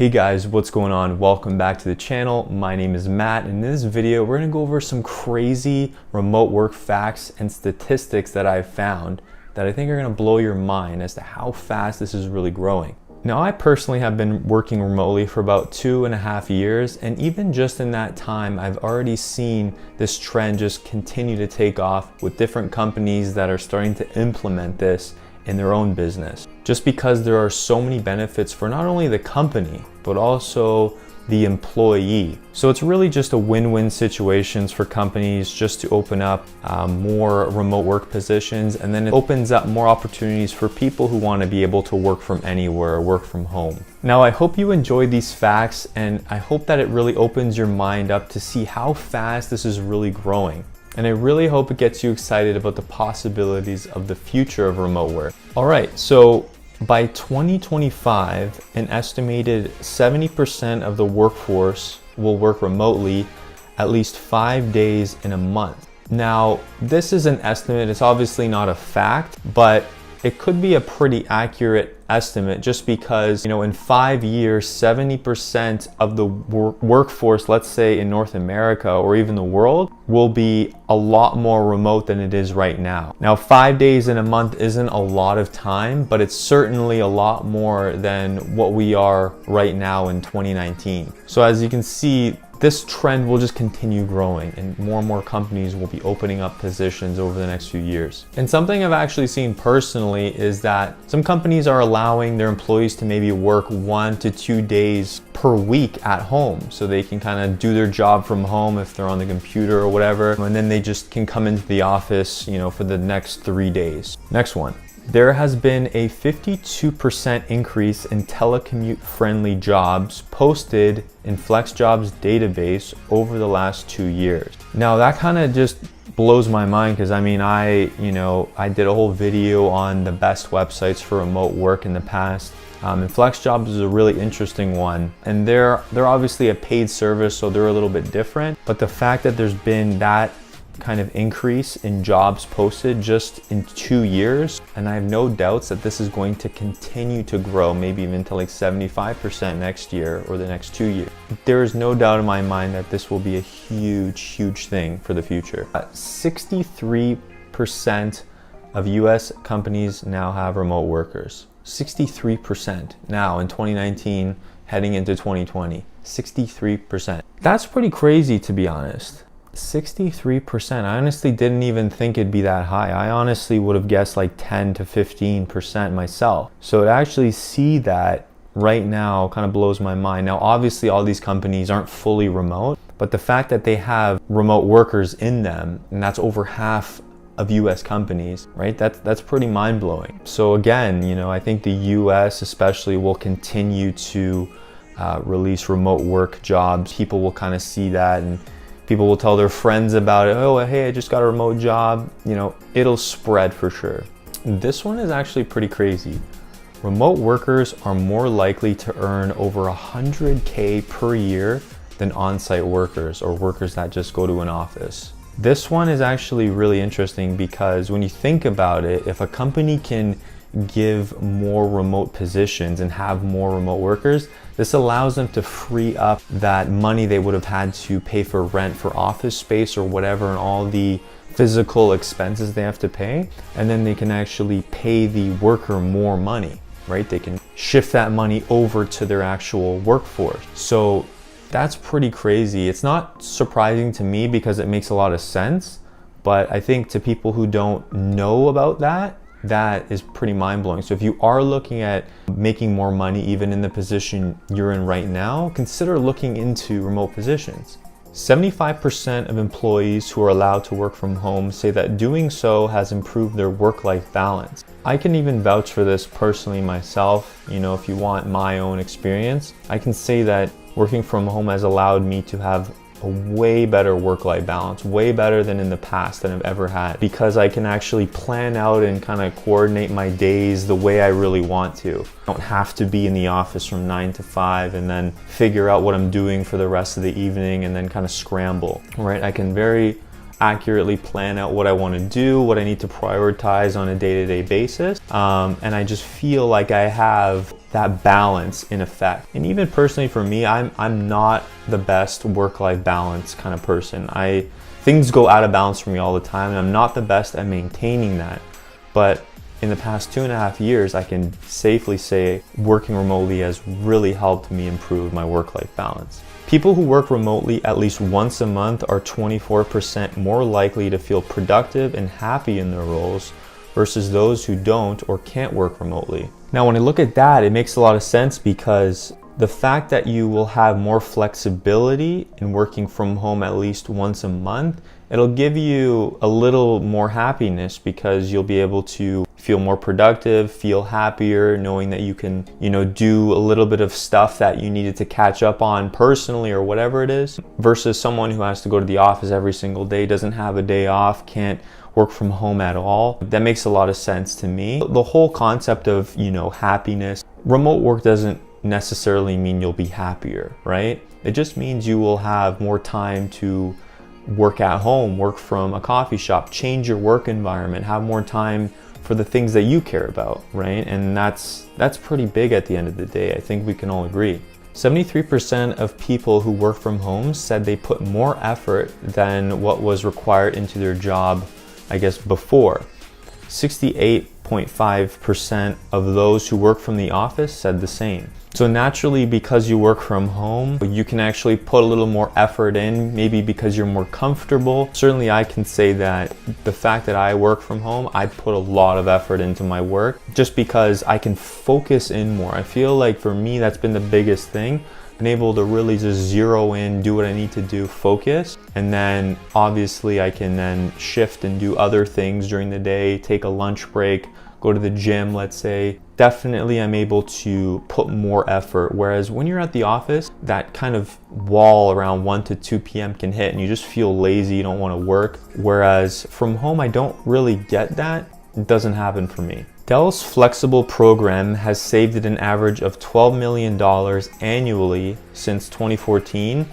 Hey guys, what's going on? Welcome back to the channel. My name is Matt. In this video, we're gonna go over some crazy remote work facts and statistics that I've found that I think are gonna blow your mind as to how fast this is really growing. Now, I personally have been working remotely for about 2.5 years, and even just in that time, I've already seen this trend just continue to take off with different companies that are starting to implement this in their own business. Just because there are so many benefits for not only the company, but also the employee. So it's really just a win-win situations for companies just to open up more remote work positions, and then it opens up more opportunities for people who want to be able to work from anywhere, work from home. Now, I hope you enjoyed these facts, and I hope that it really opens your mind up to see how fast this is really growing. And I really hope it gets you excited about the possibilities of the future of remote work. All right, so by 2025, an estimated 70% of the workforce will work remotely at least 5 days in a month. Now, this is an estimate. It's obviously not a fact, but it could be a pretty accurate estimate just because, in 5 years, 70% of the workforce, let's say in North America or even the world, will be a lot more remote than it is right now. Now, 5 days in a month isn't a lot of time, but it's certainly a lot more than what we are right now in 2019. So as you can see, this trend will just continue growing, and more companies will be opening up positions over the next few years. And something I've actually seen personally is that some companies are allowing their employees to maybe work 1 to 2 days per week at home, so they can kind of do their job from home if they're on the computer or whatever, and then they just can come into the office, for the next 3 days. Next one. There has been a 52% increase in telecommute-friendly jobs posted in FlexJobs database over the last 2 years. Now, that kind of just blows my mind because I did a whole video on the best websites for remote work in the past. And FlexJobs is a really interesting one. And they're obviously a paid service, so they're a little bit different. But the fact that there's been that kind of increase in jobs posted just in 2 years, and I have no doubts that this is going to continue to grow, maybe even to like 75% next year or the next 2 years. There is no doubt in my mind that this will be a huge thing for the future. 63% of US companies now have remote workers. 63% now in 2019 heading into 2020. 63%. That's pretty crazy, to be honest. 63%. I honestly didn't even think it'd be that high. I honestly would have guessed like 10 to 15% myself. So to actually see that right now kind of blows my mind. Now, obviously all these companies aren't fully remote, but the fact that they have remote workers in them, and that's over half of US companies, right? That's pretty mind-blowing. So again, I think the US especially will continue to release remote work jobs. People will kind of see that, and people will tell their friends about it. Oh, hey, I just got a remote job. It'll spread for sure. This one is actually pretty crazy. Remote workers are more likely to earn over 100K per year than on-site workers or workers that just go to an office. This one is actually really interesting because when you think about it, if a company can give more remote positions and have more remote workers, this allows them to free up that money they would have had to pay for rent for office space or whatever, and all the physical expenses they have to pay, and then they can actually pay the worker more money, right? They can shift that money over to their actual workforce. So that's pretty crazy. It's not surprising to me because it makes a lot of sense, but I think to people who don't know about that is pretty mind-blowing. So if you are looking at making more money even in the position you're in right now, consider looking into remote positions. 75% of employees who are allowed to work from home say that doing so has improved their work-life balance. I can even vouch for this personally myself. If you want my own experience, I can say that working from home has allowed me to have a way better work-life balance, way better than in the past than I've ever had, because I can actually plan out and kind of coordinate my days the way I really want to. I don't have to be in the office from 9 to 5 and then figure out what I'm doing for the rest of the evening and then kind of scramble, right? I can very accurately plan out what I want to do, what I need to prioritize on a day-to-day basis. And I just feel like I have that balance in effect. And even personally for me, I'm not the best work-life balance kind of person. Things go out of balance for me all the time, and I'm not the best at maintaining that. But in the past 2.5 years, I can safely say working remotely has really helped me improve my work-life balance. People who work remotely at least once a month are 24% more likely to feel productive and happy in their roles versus those who don't or can't work remotely. Now, when I look at that, it makes a lot of sense because the fact that you will have more flexibility in working from home at least once a month, it'll give you a little more happiness because you'll be able to feel more productive, feel happier, knowing that you can, do a little bit of stuff that you needed to catch up on personally or whatever it is, versus someone who has to go to the office every single day, doesn't have a day off, can't work from home at all. That makes a lot of sense to me. The whole concept of, happiness, remote work doesn't necessarily mean you'll be happier, right? It just means you will have more time to work at home, work from a coffee shop, change your work environment, have more time for the things that you care about, right? And that's pretty big at the end of the day. I think we can all agree. 73% of people who work from home said they put more effort than what was required into their job, before. 68.5% of those who work from the office said the same. So naturally, because you work from home, you can actually put a little more effort in, maybe because you're more comfortable. Certainly I can say that the fact that I work from home, I put a lot of effort into my work just because I can focus in more. I feel like for me, that's been the biggest thing. Been able to really just zero in, do what I need to do, focus, and then obviously I can then shift and do other things during the day, take a lunch break, go to the gym, let's say. Definitely I'm able to put more effort. Whereas when you're at the office, that kind of wall around 1 to 2 p.m. can hit and you just feel lazy, you don't want to work. Whereas from home, I don't really get that. It doesn't happen for me. Dell's flexible program has saved it an average of $12 million annually since 2014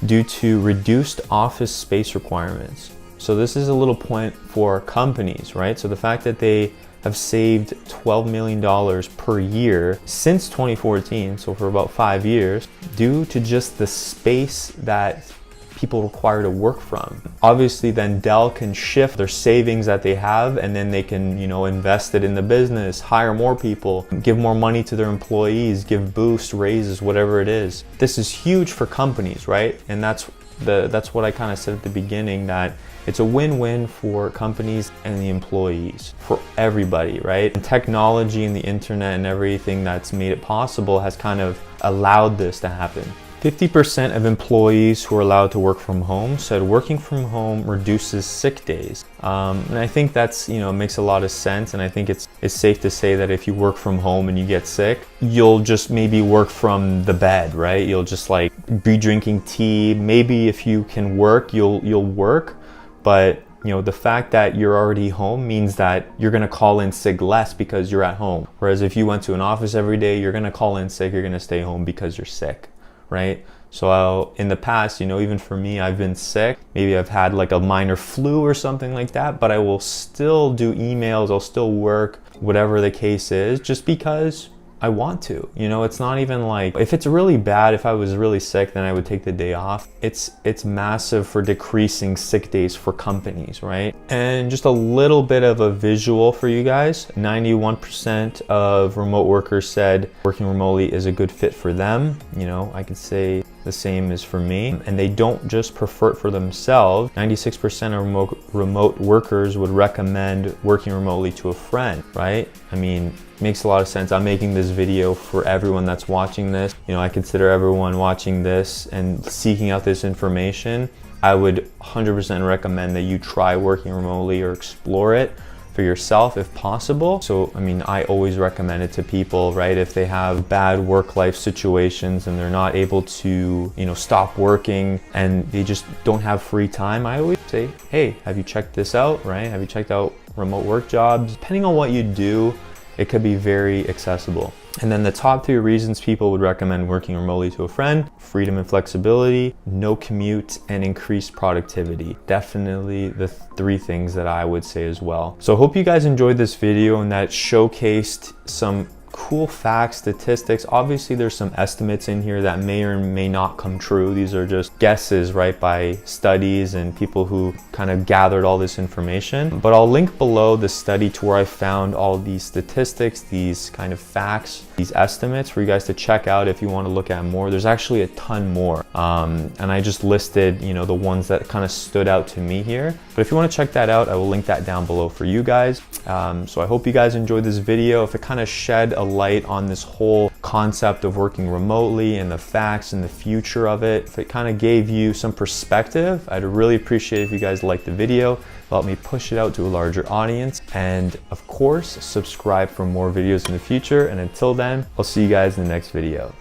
due to reduced office space requirements. So this is a little point for companies, right? So the fact that they have saved $12 million per year since 2014, so for about 5 years, due to just the space that people require to work from. Obviously, then Dell can shift their savings that they have and then they can, invest it in the business, hire more people, give more money to their employees, give boosts, raises, whatever it is. This is huge for companies, right? And that's what I kind of said at the beginning, that it's a win-win for companies and the employees, for everybody, right? And technology and the internet and everything that's made it possible has kind of allowed this to happen. 50% of employees who are allowed to work from home said working from home reduces sick days. And I think that's, makes a lot of sense. And I think it's safe to say that if you work from home and you get sick, you'll just maybe work from the bed, right? You'll just be drinking tea. Maybe if you can work, you'll work. But the fact that you're already home means that you're gonna call in sick less because you're at home. Whereas if you went to an office every day, you're gonna call in sick, you're gonna stay home because you're sick, right? So in the past, even for me, I've been sick. Maybe I've had a minor flu or something like that, but I will still do emails, I'll still work, whatever the case is, just because I want to. It's not even if it's really bad, if I was really sick, then I would take the day off. It's massive for decreasing sick days for companies, right? And just a little bit of a visual for you guys. 91% of remote workers said working remotely is a good fit for them. I could say the same is for me. And they don't just prefer it for themselves. 96% of remote workers would recommend working remotely to a friend, right? Makes a lot of sense. I'm making this video for everyone that's watching this. I consider everyone watching this and seeking out this information. I would 100% recommend that you try working remotely or explore it for yourself if possible. So, I always recommend it to people, right? If they have bad work-life situations and they're not able to, stop working and they just don't have free time, I always say, hey, have you checked this out, right? Have you checked out remote work jobs? Depending on what you do, it could be very accessible. And then the top 3 reasons people would recommend working remotely to a friend: freedom and flexibility, no commute, and increased productivity. Definitely the 3 things that I would say as well. So I hope you guys enjoyed this video and that showcased some cool facts, statistics. Obviously there's some estimates in here that may or may not come true. These are just guesses, right, by studies and people who kind of gathered all this information. But I'll link below the study to where I found all these statistics, these kind of facts, these estimates for you guys to check out if you want to look at more. There's actually a ton more. And I just listed, you know, the ones that kind of stood out to me here. But if you want to check that out, I will link that down below for you guys. So I hope you guys enjoyed this video. If it kind of shed a light on this whole concept of working remotely and the facts and the future of it, if it kind of gave you some perspective, I'd really appreciate if you guys liked the video, help me push it out to a larger audience, and of course, subscribe for more videos in the future. And until then, I'll see you guys in the next video.